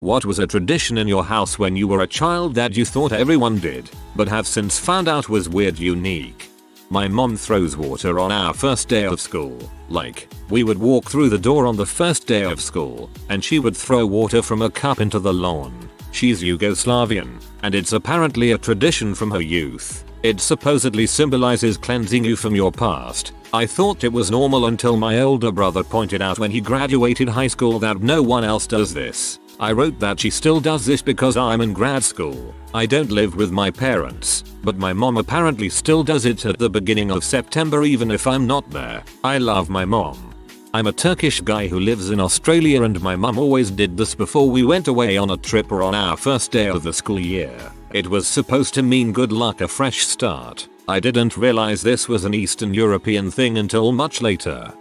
What was a tradition in your house when you were a child that you thought everyone did, but have since found out was weird unique? My mom throws water on our first day of school. Like, we would walk through the door on the first day of school, and she would throw water from a cup into the lawn. She's Yugoslavian, and it's apparently a tradition from her youth. It supposedly symbolizes cleansing you from your past. I thought it was normal until my older brother pointed out when he graduated high school that no one else does this. I wrote that she still does this because I'm in grad school. I don't live with my parents, but my mom apparently still does it at the beginning of September even if I'm not there. I love my mom. I'm a Turkish guy who lives in Australia and my mom always did this before we went away on a trip or on our first day of the school year. It was supposed to mean good luck, a fresh start. I didn't realize this was an Eastern European thing until much later.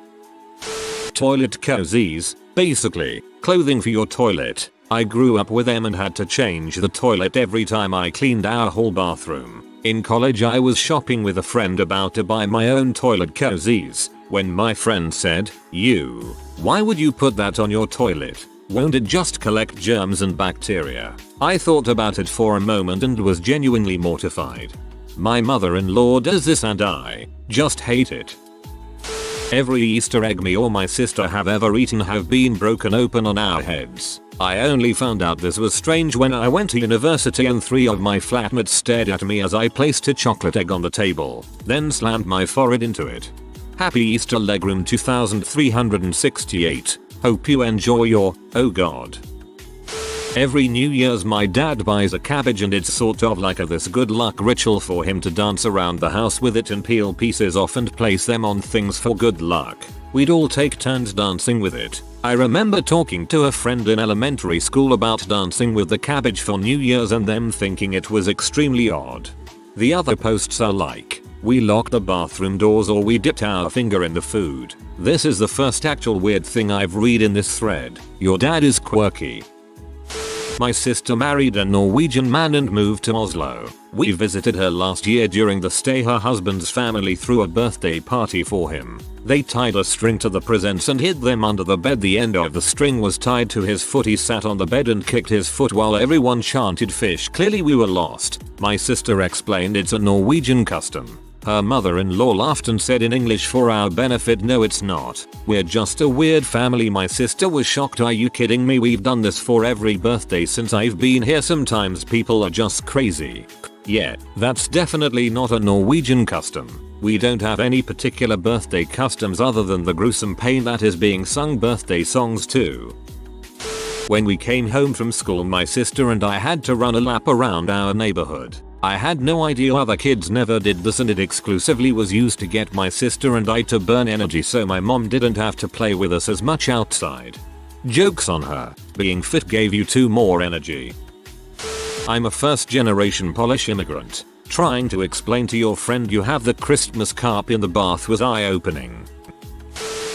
Toilet cozies, basically, clothing for your toilet. I grew up with them and had to change the toilet every time I cleaned our whole bathroom. In college I was shopping with a friend about to buy my own toilet cozies, when my friend said, why would you put that on your toilet? Won't it just collect germs and bacteria? I thought about it for a moment and was genuinely mortified. My mother-in-law does this and I just hate it. Every Easter egg me or my sister have ever eaten have been broken open on our heads. I only found out this was strange when I went to university and 3 of my flatmates stared at me as I placed a chocolate egg on the table, then slammed my forehead into it. Happy Easter Legroom 2368. Hope you enjoy your, oh god. Every New Year's my dad buys a cabbage and it's sort of like this good luck ritual for him to dance around the house with it and peel pieces off and place them on things for good luck. We'd all take turns dancing with it. I remember talking to a friend in elementary school about dancing with the cabbage for New Year's and them thinking it was extremely odd. The other posts are like, we locked the bathroom doors or we dipped our finger in the food. This is the first actual weird thing I've read in this thread. Your dad is quirky. My sister married a Norwegian man and moved to Oslo. We visited her last year during the stay. Her husband's family threw a birthday party for him. They tied a string to the presents and hid them under the bed. The end of the string was tied to his foot. He sat on the bed and kicked his foot while everyone chanted fish. Clearly we were lost. My sister explained it's a Norwegian custom. Her mother-in-law laughed and said in English for our benefit, no it's not. We're just a weird family. My sister was shocked. Are you kidding me? We've done this for every birthday since I've been here. Sometimes people are just crazy. Yeah, that's definitely not a Norwegian custom. We don't have any particular birthday customs other than the gruesome pain that is being sung birthday songs too. When we came home from school, my sister and I had to run a lap around our neighborhood. I had no idea other kids never did this and it exclusively was used to get my sister and I to burn energy so my mom didn't have to play with us as much outside. Joke's on her, being fit gave you 2 more energy. I'm a first generation Polish immigrant. Trying to explain to your friend you have the Christmas carp in the bath was eye-opening.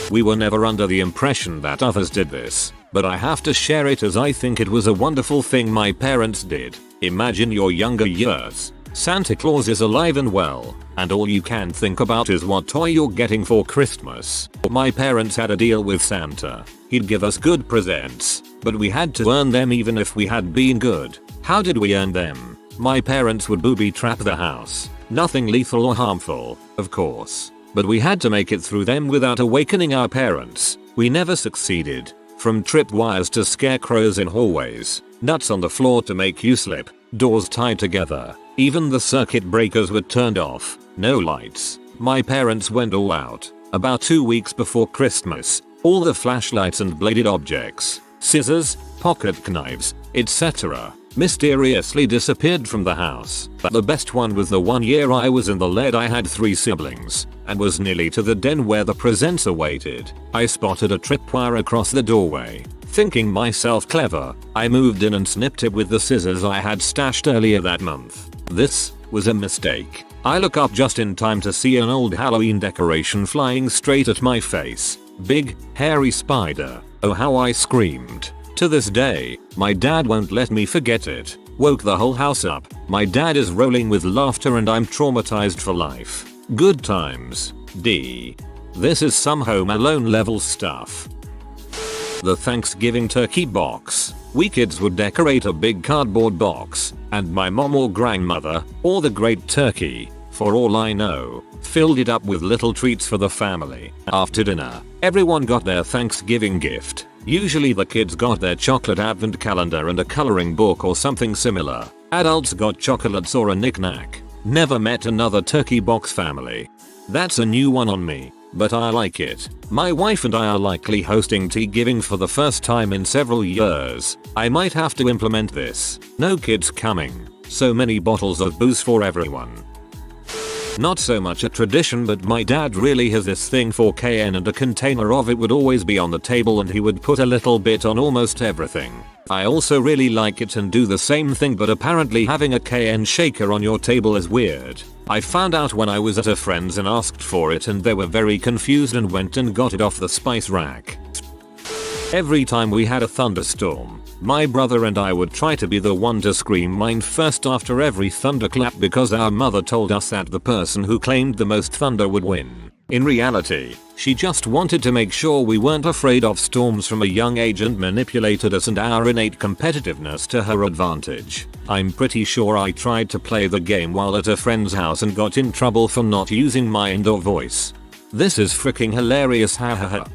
We were never under the impression that others did this, but I have to share it as I think it was a wonderful thing my parents did. Imagine your younger years. Santa Claus is alive and well, and all you can think about is what toy you're getting for Christmas. My parents had a deal with Santa. He'd give us good presents, but we had to earn them even if we had been good. How did we earn them? My parents would booby trap the house. Nothing lethal or harmful, of course, but we had to make it through them without awakening our parents. We never succeeded. From tripwires to scarecrows in hallways, nuts on the floor to make you slip, doors tied together, even the circuit breakers were turned off, no lights. My parents went all out. About 2 weeks before Christmas, all the flashlights and bladed objects, scissors, pocket knives, etc., mysteriously disappeared from the house. But the best one was the one year I was in the lead. I had 3 siblings and was nearly to the den where the presents awaited. I spotted a tripwire across the doorway. Thinking myself clever, I moved in and snipped it with the scissors I had stashed earlier that month. This was a mistake. I look up just in time to see an old Halloween decoration flying straight at my face. Big, hairy spider. Oh how I screamed. To this day, my dad won't let me forget it. Woke the whole house up. My dad is rolling with laughter and I'm traumatized for life. Good times. D. This is some Home Alone level stuff. The Thanksgiving turkey box. We kids would decorate a big cardboard box, and my mom or grandmother, or the great turkey, for all I know, filled it up with little treats for the family. After dinner, everyone got their Thanksgiving gift. Usually the kids got their chocolate advent calendar and a coloring book or something similar. Adults got chocolates or a knick-knack. Never met another turkey box family. That's a new one on me, but I like it. My wife and I are likely hosting tea giving for the first time in several years. I might have to implement this. No kids coming. So many bottles of booze for everyone. Not so much a tradition, but my dad really has this thing for cayenne, and a container of it would always be on the table and he would put a little bit on almost everything. I also really like it and do the same thing, but apparently having a cayenne shaker on your table is weird. I found out when I was at a friend's and asked for it, and they were very confused and went and got it off the spice rack. Every time we had a thunderstorm, my brother and I would try to be the one to scream mine first after every thunderclap because our mother told us that the person who claimed the most thunder would win. In reality, she just wanted to make sure we weren't afraid of storms from a young age and manipulated us and our innate competitiveness to her advantage. I'm pretty sure I tried to play the game while at a friend's house and got in trouble for not using my indoor voice. This is freaking hilarious, hahaha.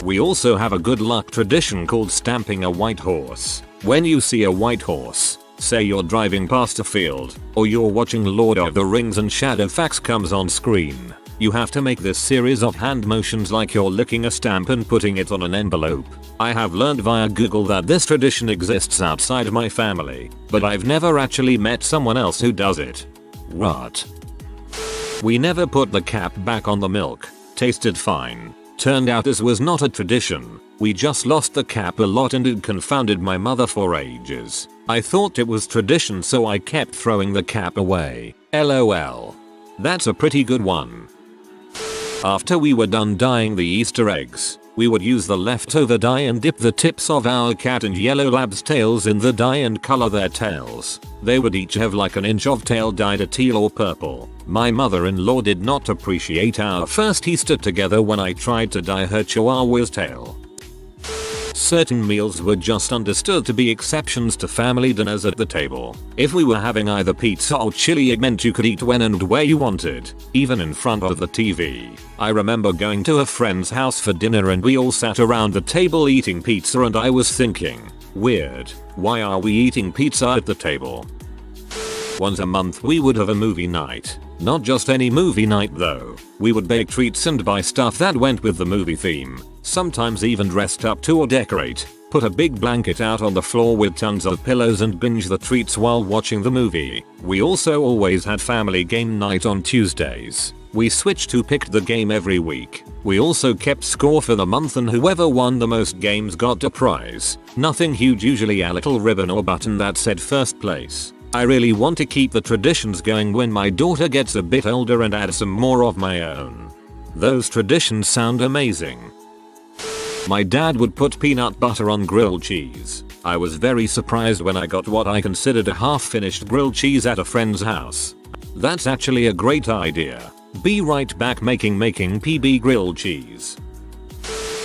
We also have a good luck tradition called stamping a white horse. When you see a white horse, say you're driving past a field, or you're watching Lord of the Rings and Shadowfax comes on screen, you have to make this series of hand motions like you're licking a stamp and putting it on an envelope. I have learned via Google that this tradition exists outside my family, but I've never actually met someone else who does it. What? We never put the cap back on the milk. Tasted fine. Turned out this was not a tradition. We just lost the cap a lot and it confounded my mother for ages. I thought it was tradition, so I kept throwing the cap away. LOL. That's a pretty good one. After we were done dyeing the Easter eggs, we would use the leftover dye and dip the tips of our cat and yellow lab's tails in the dye and color their tails. They would each have like an inch of tail dyed a teal or purple. My mother-in-law did not appreciate our first Easter together when I tried to dye her chihuahua's tail. Certain meals were just understood to be exceptions to family dinners at the table. If we were having either pizza or chili, it meant you could eat when and where you wanted, even in front of the TV. I remember going to a friend's house for dinner and we all sat around the table eating pizza, and I was thinking, weird, why are we eating pizza at the table? Once a month we would have a movie night. Not just any movie night though. We would bake treats and buy stuff that went with the movie theme. Sometimes even dressed up to or decorate. Put a big blanket out on the floor with tons of pillows and binge the treats while watching the movie. We also always had family game night on Tuesdays. We switched who picked the game every week. We also kept score for the month, and whoever won the most games got a prize. Nothing huge, usually a little ribbon or button that said first place. I really want to keep the traditions going when my daughter gets a bit older and add some more of my own. Those traditions sound amazing. My dad would put peanut butter on grilled cheese. I was very surprised when I got what I considered a half-finished grilled cheese at a friend's house. That's actually a great idea. Be right back making PB grilled cheese.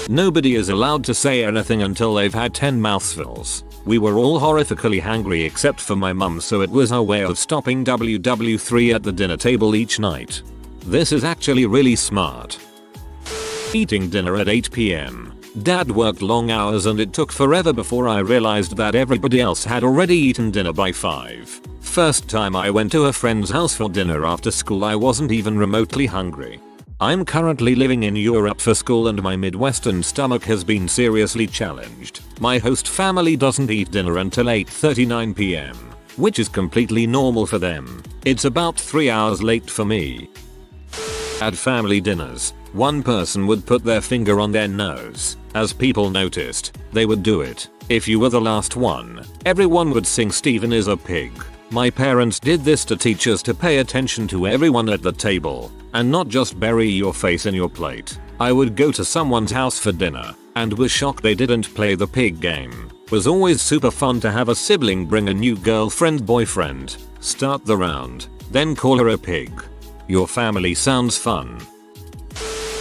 Nobody is allowed to say anything until they've had 10 mouthfuls. We were all horrifically hungry except for my mum, so it was her way of stopping WW3 at the dinner table each night. This is actually really smart. Eating dinner at 8 PM. Dad worked long hours and it took forever before I realized that everybody else had already eaten dinner by 5. First time I went to a friend's house for dinner after school, I wasn't even remotely hungry. I'm currently living in Europe for school and my Midwestern stomach has been seriously challenged. My host family doesn't eat dinner until 8:39 PM, which is completely normal for them. It's about 3 hours late for me. At family dinners, one person would put their finger on their nose. As people noticed, they would do it. If you were the last one, everyone would sing "Stephen is a pig." My parents did this to teach us to pay attention to everyone at the table and not just bury your face in your plate. I would go to someone's house for dinner and was shocked they didn't play the pig game. Was always super fun to have a sibling bring a new girlfriend, boyfriend, start the round, then call her a pig. Your family sounds fun.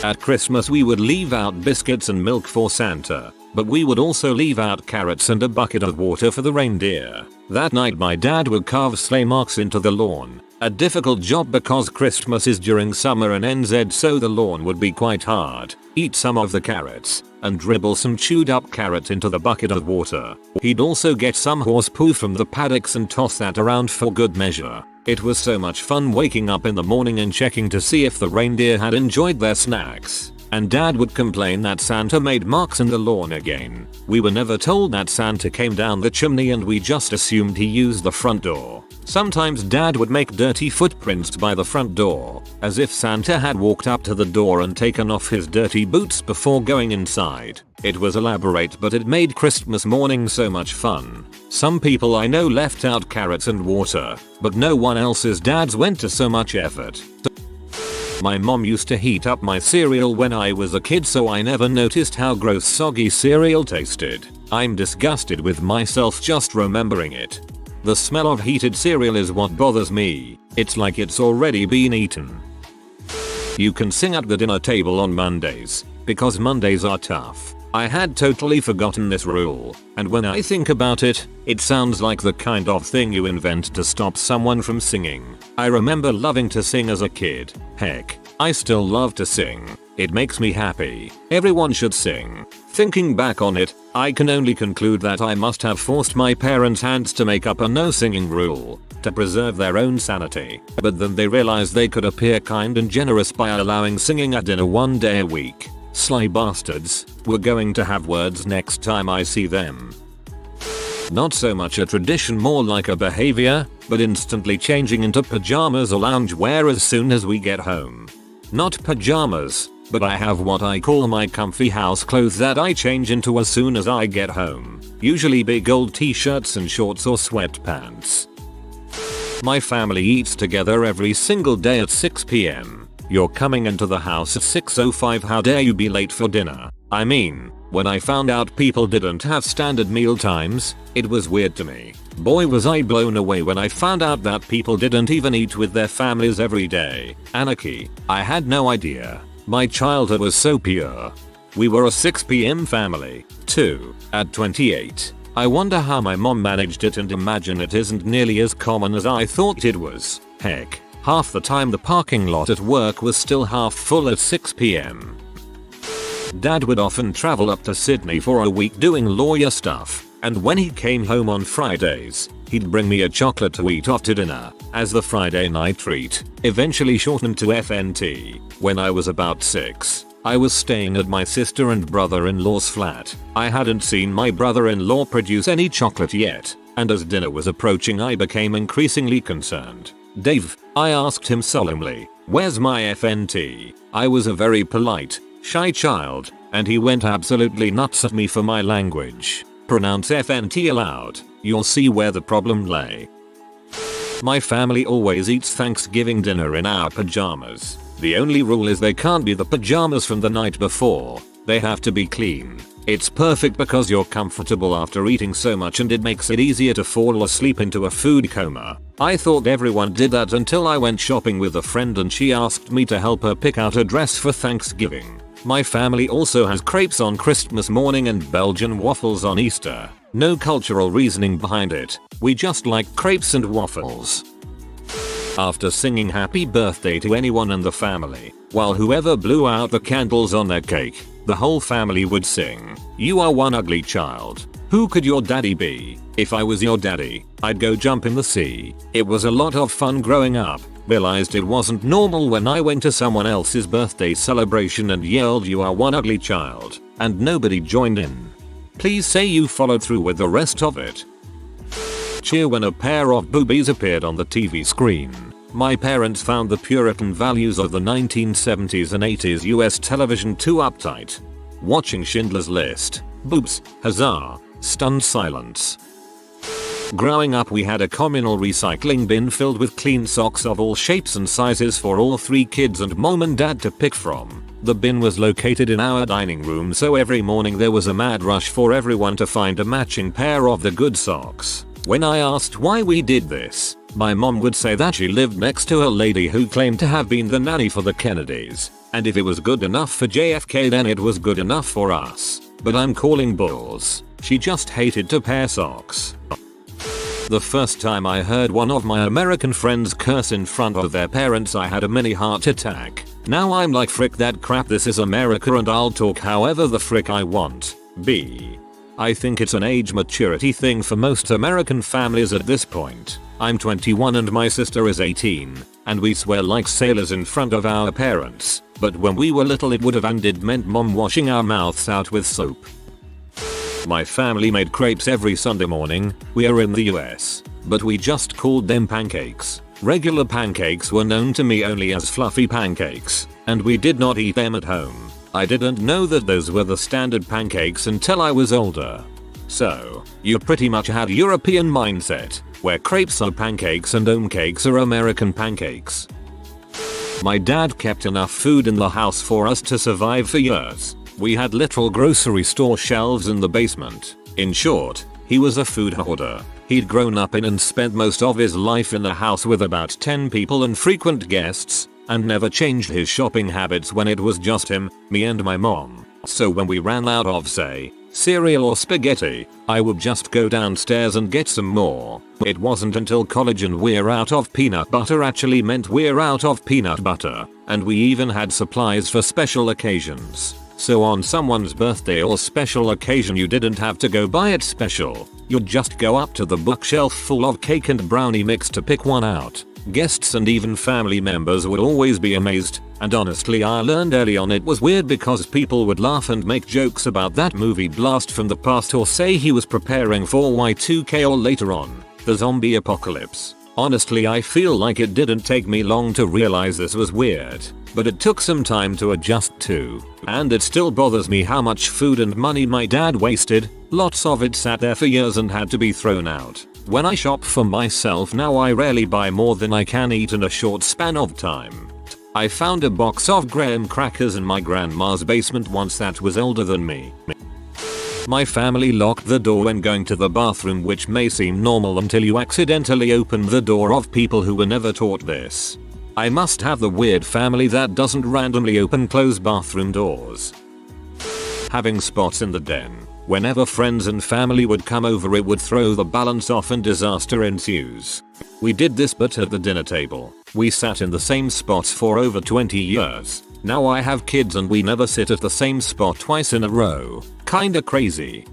At Christmas we would leave out biscuits and milk for Santa. but we would also leave out carrots and a bucket of water for the reindeer. That night my dad would carve sleigh marks into the lawn. A difficult job because Christmas is during summer and NZ, so the lawn would be quite hard. Eat some of the carrots and dribble some chewed up carrot into the bucket of water. He'd also get some horse poo from the paddocks and toss that around for good measure. It was so much fun waking up in the morning and checking to see if the reindeer had enjoyed their snacks. And dad would complain that Santa made marks in the lawn again. We were never told that Santa came down the chimney and we just assumed he used the front door. Sometimes dad would make dirty footprints by the front door, as if Santa had walked up to the door and taken off his dirty boots before going inside. It was elaborate, but it made Christmas morning so much fun. Some people I know left out carrots and water, but no one else's dads went to so much effort. My mom used to heat up my cereal when I was a kid, so I never noticed how gross soggy cereal tasted. I'm disgusted with myself just remembering it. The smell of heated cereal is what bothers me. It's like it's already been eaten. You can sing at the dinner table on Mondays, because Mondays are tough. I had totally forgotten this rule, and when I think about it, it sounds like the kind of thing you invent to stop someone from singing. I remember loving to sing as a kid. Heck, I still love to sing. It makes me happy. Everyone should sing. Thinking back on it, I can only conclude that I must have forced my parents' hands to make up a no singing rule to preserve their own sanity. But then they realized they could appear kind and generous by allowing singing at dinner one day a week. Sly bastards. We're going to have words next time I see them. Not so much a tradition, more like a behavior, but instantly changing into pajamas or loungewear as soon as we get home. Not pajamas, but I have what I call my comfy house clothes that I change into as soon as I get home. Usually big old t-shirts and shorts or sweatpants. My family eats together every single day at 6 p.m. You're coming into the house at 6:05, how dare you be late for dinner? I mean, when I found out people didn't have standard meal times, it was weird to me. Boy was I blown away when I found out that people didn't even eat with their families every day. Anarchy. I had no idea. My childhood was so pure. We were a 6 p.m. family, too, at 28. I wonder how my mom managed it, and imagine it isn't nearly as common as I thought it was. Heck. Half the time the parking lot at work was still half full at 6 p.m. Dad would often travel up to Sydney for a week doing lawyer stuff, and when he came home on Fridays, he'd bring me a chocolate to eat after dinner, as the Friday night treat, eventually shortened to FNT. When I was about 6, I was staying at my sister and brother-in-law's flat. I hadn't seen my brother-in-law produce any chocolate yet, and as dinner was approaching I became increasingly concerned. "Dave," I asked him solemnly, "where's my FNT?" I was a very polite, shy child, and he went absolutely nuts at me for my language. "Pronounce FNT aloud, you'll see where the problem lay." My family always eats Thanksgiving dinner in our pajamas. The only rule is they can't be the pajamas from the night before. They have to be clean. It's perfect because you're comfortable after eating so much, and it makes it easier to fall asleep into a food coma. I thought everyone did that until I went shopping with a friend and she asked me to help her pick out a dress for Thanksgiving. My family also has crepes on Christmas morning and Belgian waffles on Easter. No cultural reasoning behind it. We just like crepes and waffles. After singing happy birthday to anyone in the family, while whoever blew out the candles on their cake, the whole family would sing, "You are one ugly child. Who could your daddy be? If I was your daddy, I'd go jump in the sea." It was a lot of fun growing up. Realized it wasn't normal when I went to someone else's birthday celebration and yelled, "You are one ugly child," and nobody joined in. Please say you followed through with the rest of it. Cheer when a pair of boobies appeared on the TV screen. My parents found the Puritan values of the 1970s and 80s US television too uptight. Watching Schindler's List, boobs, huzzah, stunned silence. Growing up we had a communal recycling bin filled with clean socks of all shapes and sizes for all 3 kids and mom and dad to pick from. The bin was located in our dining room, so every morning there was a mad rush for everyone to find a matching pair of the good socks. When I asked why we did this, my mom would say that she lived next to a lady who claimed to have been the nanny for the Kennedys, and if it was good enough for JFK then it was good enough for us. but I'm calling bulls. She just hated to pair socks. The first time I heard one of my American friends curse in front of their parents, I had a mini heart attack. Now I'm like, frick that crap, this is America and I'll talk however the frick I want. B. I think it's an age maturity thing for most American families at this point. I'm 21 and my sister is 18, and we swear like sailors in front of our parents, but when we were little it would have ended meant mom washing our mouths out with soap. My family made crepes every Sunday morning. We are in the US, but we just called them pancakes. Regular pancakes were known to me only as fluffy pancakes, and we did not eat them at home. I didn't know that those were the standard pancakes until I was older. So, you pretty much had European mindset, where crepes are pancakes and oat cakes are American pancakes. My dad kept enough food in the house for us to survive for years. We had literal grocery store shelves in the basement. In short, he was a food hoarder. He'd grown up in and spent most of his life in a house with about 10 people and frequent guests, and never changed his shopping habits when it was just him, me and my mom. So when we ran out of, say, cereal or spaghetti, I would just go downstairs and get some more. It wasn't until college and we're out of peanut butter actually meant we're out of peanut butter, and we even had supplies for special occasions. So on someone's birthday or special occasion you didn't have to go buy it special. You'd just go up to the bookshelf full of cake and brownie mix to pick one out. Guests and even family members would always be amazed, and honestly I learned early on it was weird because people would laugh and make jokes about that movie Blast from the Past or say he was preparing for Y2K or later on, the zombie apocalypse. Honestly I feel like it didn't take me long to realize this was weird, but it took some time to adjust to, and it still bothers me how much food and money my dad wasted. Lots of it sat there for years and had to be thrown out. When I shop for myself now I rarely buy more than I can eat in a short span of time. I found a box of graham crackers in my grandma's basement once that was older than me. My family locked the door when going to the bathroom, which may seem normal until you accidentally open the door of people who were never taught this. I must have the weird family that doesn't randomly open close bathroom doors. Having spots in the den. Whenever friends and family would come over it would throw the balance off and disaster ensues. We did this but at the dinner table. We sat in the same spots for over 20 years. Now I have kids and we never sit at the same spot twice in a row. Kinda crazy.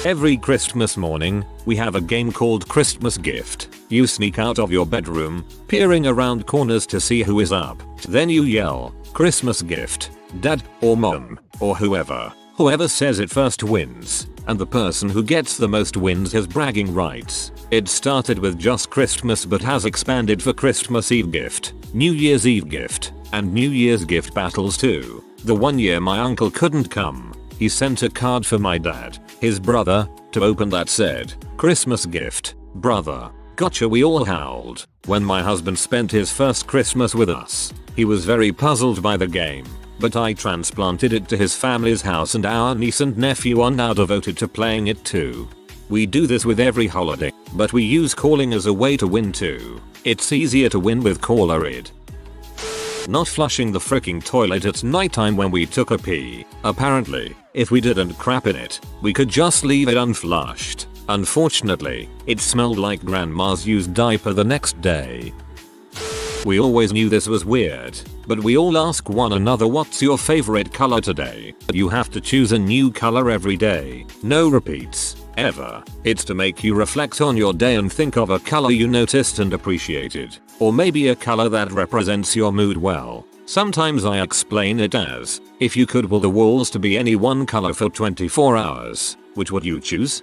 Every Christmas morning, we have a game called Christmas Gift. You sneak out of your bedroom, peering around corners to see who is up. Then you yell, "Christmas gift, Dad," or Mom, or whoever. Whoever says it first wins, and the person who gets the most wins has bragging rights. It started with just Christmas but has expanded for Christmas Eve gift, New Year's Eve gift, and New Year's gift battles too. The one year my uncle couldn't come, he sent a card for my dad, his brother, to open that said, "Christmas gift, brother." Gotcha, we all howled. When my husband spent his first Christmas with us, he was very puzzled by the game, but I transplanted it to his family's house and our niece and nephew are now devoted to playing it too. We do this with every holiday, but we use calling as a way to win too. It's easier to win with caller id. Not flushing the freaking toilet at nighttime when we took a pee. Apparently, if we didn't crap in it, we could just leave it unflushed. Unfortunately, it smelled like grandma's used diaper the next day. We always knew this was weird, but we all ask one another, "What's your favorite color today?" You have to choose a new color every day. No repeats, ever. It's to make you reflect on your day and think of a color you noticed and appreciated, or maybe a color that represents your mood well. Sometimes I explain it as, if you could will the walls to be any one color for 24 hours, which would you choose?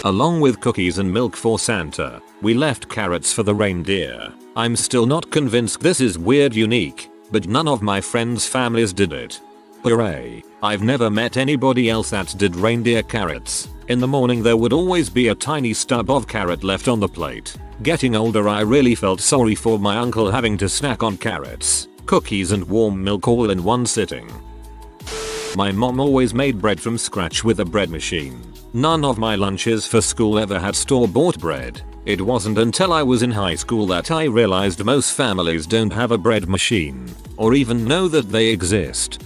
Along with cookies and milk for Santa, we left carrots for the reindeer. I'm still not convinced this is weird unique, but none of my friends' families did it. Hooray, I've never met anybody else that did reindeer carrots. In the morning there would always be a tiny stub of carrot left on the plate. Getting older I really felt sorry for my uncle having to snack on carrots, cookies and warm milk all in one sitting. My mom always made bread from scratch with a bread machine. None of my lunches for school ever had store-bought bread. It wasn't until I was in high school that I realized most families don't have a bread machine, or even know that they exist.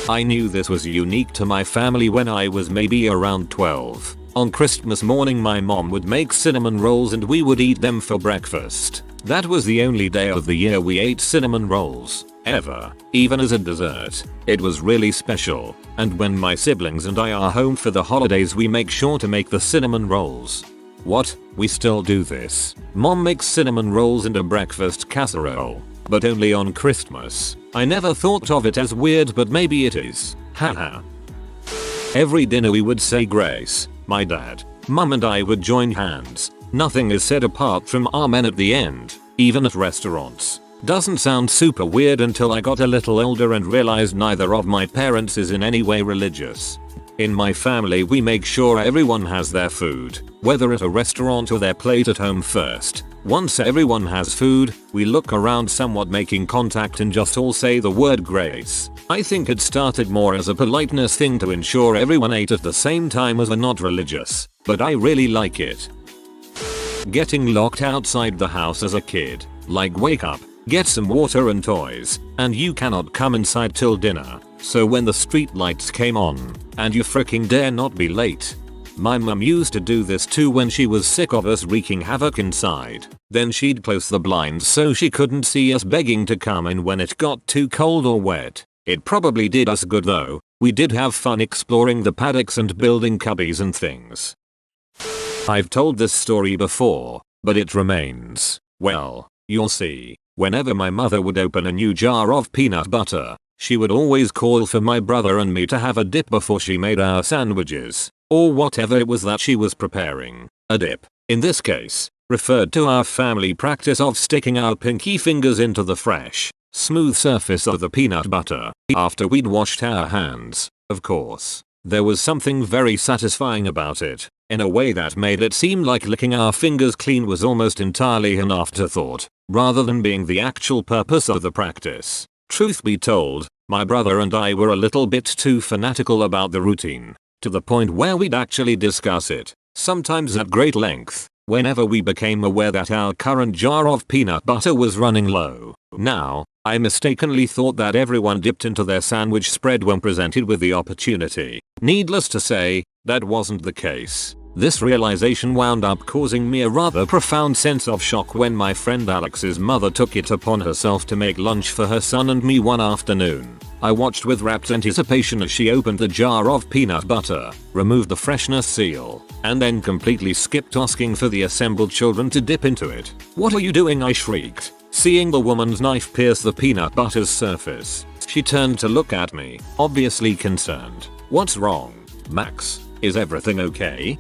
I knew this was unique to my family when I was maybe around 12. On Christmas morning my mom would make cinnamon rolls and we would eat them for breakfast. That was the only day of the year we ate cinnamon rolls. Ever. Even as a dessert. It was really special. And when my siblings and I are home for the holidays we make sure to make the cinnamon rolls. What? We still do this. Mom makes cinnamon rolls and a breakfast casserole. But only on Christmas. I never thought of it as weird but maybe it is. Haha. Every dinner we would say grace. My dad, mum and I would join hands. Nothing is said apart from amen at the end. Even at restaurants. Doesn't sound super weird until I got a little older and realized neither of my parents is in any way religious. In my family we make sure everyone has their food, whether at a restaurant or their plate at home first. Once everyone has food, we look around somewhat making contact and just all say the word grace. I think it started more as a politeness thing to ensure everyone ate at the same time as we're not religious, but I really like it. Getting locked outside the house as a kid, like wake up, get some water and toys, and you cannot come inside till dinner. So when the street lights came on, and you freaking dare not be late. My mum used to do this too when she was sick of us wreaking havoc inside. Then she'd close the blinds so she couldn't see us begging to come in when it got too cold or wet. It probably did us good though. We did have fun exploring the paddocks and building cubbies and things. I've told this story before, but it remains. Well, you'll see. Whenever my mother would open a new jar of peanut butter, she would always call for my brother and me to have a dip before she made our sandwiches, or whatever it was that she was preparing. A dip, in this case, referred to our family practice of sticking our pinky fingers into the fresh, smooth surface of the peanut butter after we'd washed our hands, of course. There was something very satisfying about it, in a way that made it seem like licking our fingers clean was almost entirely an afterthought, rather than being the actual purpose of the practice. Truth be told, my brother and I were a little bit too fanatical about the routine, to the point where we'd actually discuss it, sometimes at great length, whenever we became aware that our current jar of peanut butter was running low. Now, I mistakenly thought that everyone dipped into their sandwich spread when presented with the opportunity. Needless to say, that wasn't the case. This realization wound up causing me a rather profound sense of shock when my friend Alex's mother took it upon herself to make lunch for her son and me one afternoon. I watched with rapt anticipation as she opened the jar of peanut butter, removed the freshness seal, and then completely skipped asking for the assembled children to dip into it. "What are you doing?" I shrieked, seeing the woman's knife pierce the peanut butter's surface. She turned to look at me, obviously concerned. "What's wrong, Max? Is everything okay?"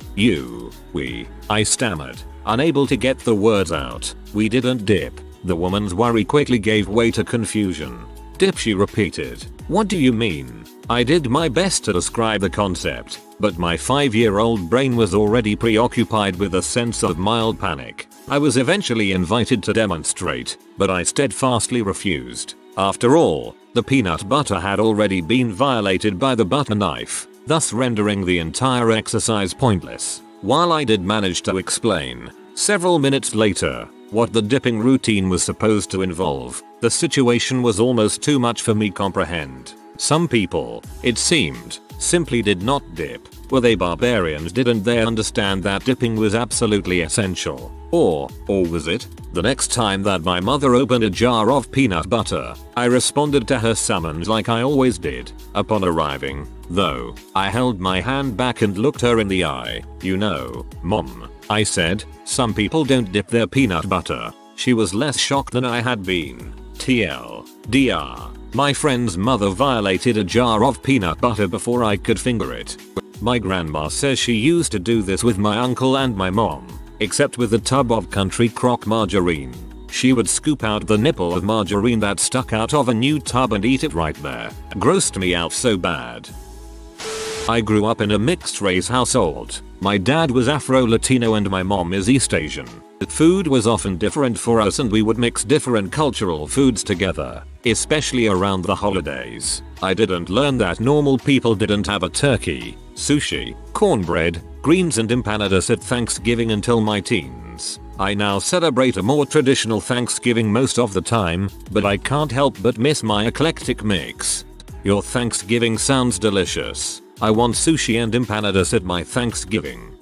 I stammered, unable to get the words out. "We didn't dip." The woman's worry quickly gave way to confusion. "Dip," she repeated. "What do you mean?" I did my best to describe the concept, but my 5-year-old brain was already preoccupied with a sense of mild panic. I was eventually invited to demonstrate, but I steadfastly refused. After all, the peanut butter had already been violated by the butter knife, thus rendering the entire exercise pointless. While I did manage to explain, several minutes later, what the dipping routine was supposed to involve, the situation was almost too much for me to comprehend. Some people, it seemed, simply did not dip. Were they barbarians? Didn't they understand that dipping was absolutely essential? Or was it? The next time that my mother opened a jar of peanut butter, I responded to her summons like I always did. Upon arriving, though, I held my hand back and looked her in the eye. "You know, Mom," I said, "some people don't dip their peanut butter." She was less shocked than I had been. TLDR. My friend's mother violated a jar of peanut butter before I could finger it. My grandma says she used to do this with my uncle and my mom, except with a tub of country crock margarine. She would scoop out the nipple of margarine that stuck out of a new tub and eat it right there. Grossed me out so bad. I grew up in a mixed race household. My dad was Afro-Latino and my mom is East Asian. Food was often different for us and we would mix different cultural foods together, especially around the holidays. I didn't learn that normal people didn't have a turkey, sushi, cornbread, greens and empanadas at Thanksgiving until my teens. I now celebrate a more traditional Thanksgiving most of the time, but I can't help but miss my eclectic mix. Your Thanksgiving sounds delicious. I want sushi and empanadas at my Thanksgiving.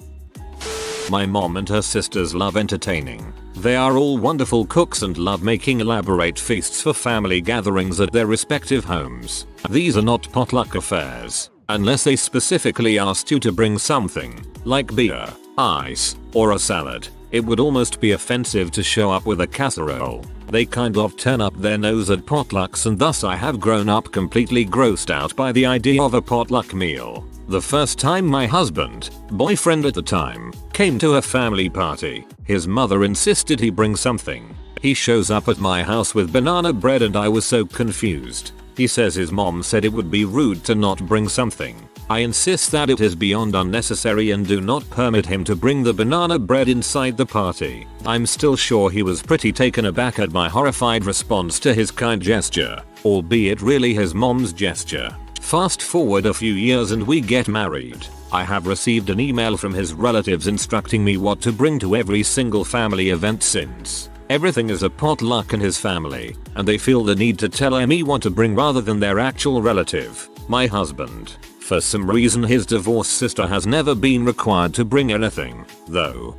My mom and her sisters love entertaining. They are all wonderful cooks and love making elaborate feasts for family gatherings at their respective homes. These are not potluck affairs, unless they specifically asked you to bring something, like beer, ice, or a salad. It would almost be offensive to show up with a casserole. They kind of turn up their nose at potlucks, and thus I have grown up completely grossed out by the idea of a potluck meal. The first time my husband, boyfriend at the time, came to a family party, his mother insisted he bring something. He shows up at my house with banana bread and I was so confused. He says his mom said it would be rude to not bring something. I insist that it is beyond unnecessary and do not permit him to bring the banana bread inside the party. I'm still sure he was pretty taken aback at my horrified response to his kind gesture, albeit really his mom's gesture. Fast forward a few years and we get married. I have received an email from his relatives instructing me what to bring to every single family event since everything is a potluck in his family, and they feel the need to tell me what to bring rather than their actual relative, my husband. For some reason his divorced sister has never been required to bring anything, though.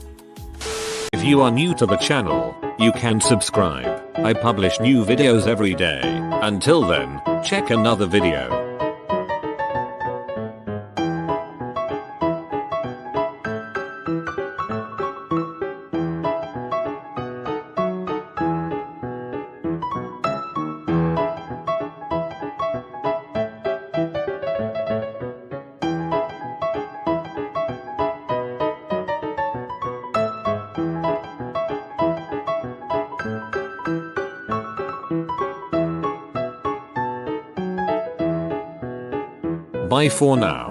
If you are new to the channel, you can subscribe. I publish new videos every day. Until then, check another video. Bye for now.